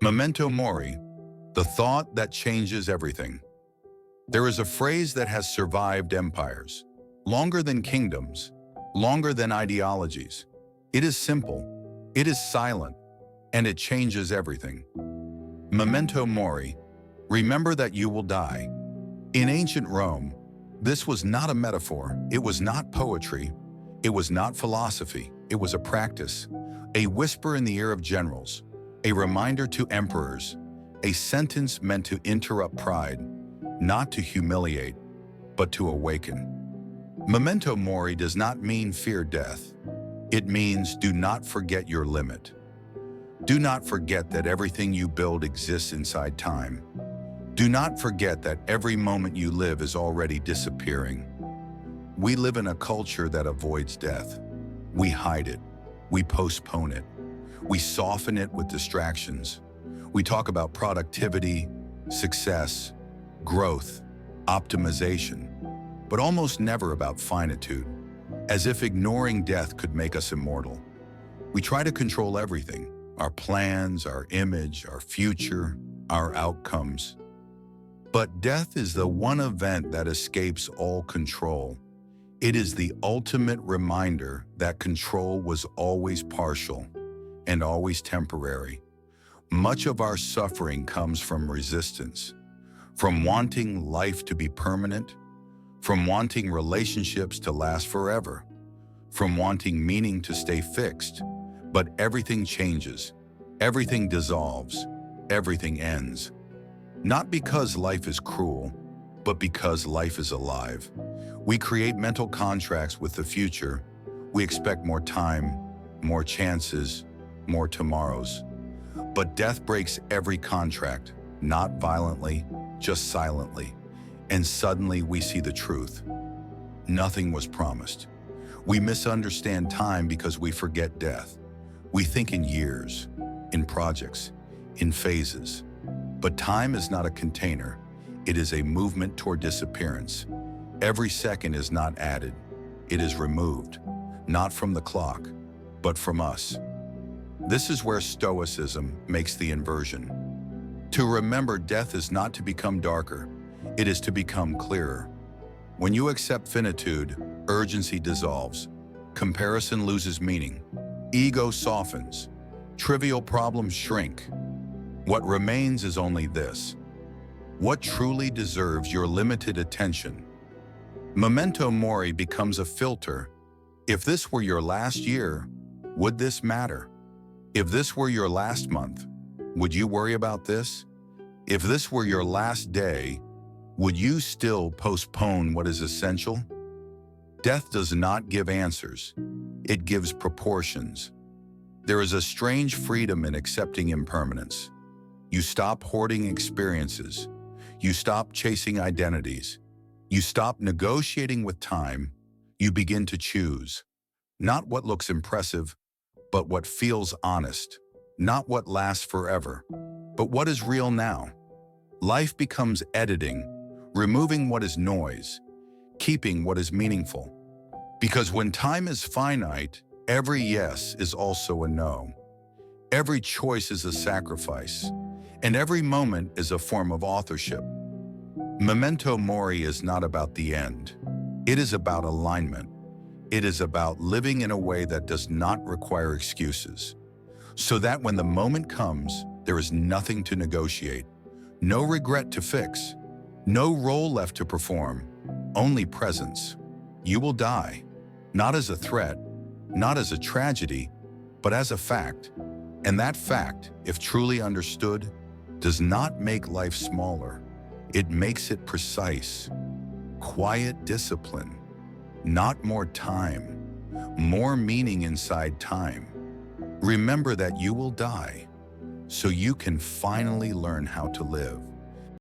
Memento Mori, the thought that changes everything. There is a phrase that has survived empires, longer than kingdoms, longer than ideologies. It is simple, it is silent, and it changes everything. Memento Mori, remember that you will die. In ancient Rome, this was not a metaphor, it was not poetry, it was not philosophy, it was a practice, a whisper in the ear of generals, a reminder to emperors, a sentence meant to interrupt pride, not to humiliate, but to awaken. Memento Mori does not mean fear death. It means do not forget your limit. Do not forget that everything you build exists inside time. Do not forget that every moment you live is already disappearing. We live in a culture that avoids death. We hide it. We postpone it. We soften it with distractions. We talk about productivity, success, growth, optimization, but almost never about finitude, as if ignoring death could make us immortal. We try to control everything, our plans, our image, our future, our outcomes. But death is the one event that escapes all control. It is the ultimate reminder that control was always partial and always temporary. Much of our suffering comes from resistance, from wanting life to be permanent, from wanting relationships to last forever, from wanting meaning to stay fixed. But everything changes, everything dissolves, everything ends. Not because life is cruel, but because life is alive. We create mental contracts with the future. We expect more time, more chances, more tomorrows. But death breaks every contract, not violently, just silently. And suddenly we see the truth. Nothing was promised. We misunderstand time because we forget death. We think in years, in projects, in phases. But time is not a container. It is a movement toward disappearance. Every second is not added. It is removed, not from the clock, but from us. This is where Stoicism makes the inversion. To remember death is not to become darker. It is to become clearer. When you accept finitude, urgency dissolves. Comparison loses meaning. Ego softens. Trivial problems shrink. What remains is only this. What truly deserves your limited attention? Memento Mori becomes a filter. If this were your last year, would this matter? If this were your last month, would you worry about this? If this were your last day, would you still postpone what is essential? Death does not give answers. It gives proportions. There is a strange freedom in accepting impermanence. You stop hoarding experiences. You stop chasing identities. You stop negotiating with time. You begin to choose. Not what looks impressive, but what feels honest. Not what lasts forever, but what is real now. Life becomes editing, removing what is noise, keeping what is meaningful. Because when time is finite, every yes is also a no. Every choice is a sacrifice. And every moment is a form of authorship. Memento Mori is not about the end. It is about alignment. It is about living in a way that does not require excuses. So that when the moment comes, there is nothing to negotiate, no regret to fix, no role left to perform, only presence. You will die, not as a threat, not as a tragedy, but as a fact. And that fact, if truly understood, does not make life smaller. It makes it precise. Quiet discipline. Not more time. More meaning inside time. Remember that you will die, so you can finally learn how to live.